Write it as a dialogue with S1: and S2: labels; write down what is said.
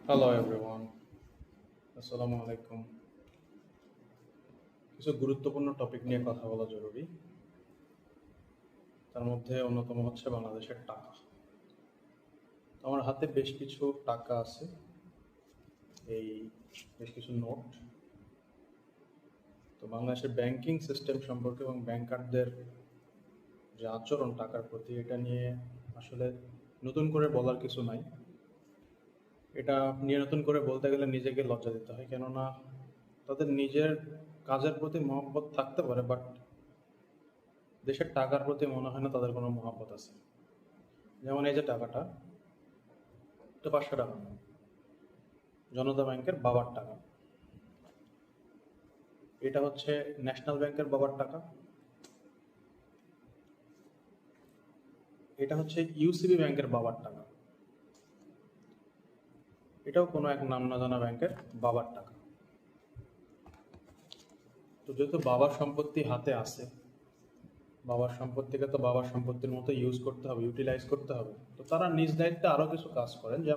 S1: Hello everyone, আসসালামু আলাইকুম। কিছু গুরুত্বপূর্ণ টপিক নিয়ে কথা বলা জরুরি। তার মধ্যে অন্যতম হচ্ছে বাংলাদেশের টাকা। আমার হাতে বেশ কিছু টাকা আছে, এই বেশ কিছু নোট। তো বাংলাদেশের ব্যাংকিং সিস্টেম সম্পর্কে এবং ব্যাংকারদের যে আচরণ টাকার প্রতি, এটা নিয়ে আসলে নতুন করে বলার কিছু নাই। এটা নিয়ে নতুন করে বলতে গেলে নিজেকে লজ্জা দিতে হয়, কেননা তাদের নিজের কাজের প্রতি মহব্বত থাকতে পারে, বাট দেশের টাকার প্রতি মনে হয় না তাদের কোনো মহব্বত আছে। যেমন এই যে টাকাটা, এটা 500 টাকা, জনতা ব্যাংকের বাবার টাকা। এটা হচ্ছে ন্যাশনাল ব্যাংকের বাবার টাকা। এটা হচ্ছে ইউসিবি ব্যাংকের বাবার টাকা। এটাও কোনো এক নাম না জানা ব্যাংকের বাবার টাকা। তো যেহেতু বাবার সম্পত্তি হাতে আছে, বাবার সম্পত্তিকে তো বাবার সম্পত্তির মতো ইউজ করতে হবে, ইউটিলাইজ করতে হবে। তো তারা নিজ দায়িত্বে আরো কিছু কাজ করেন, যেমন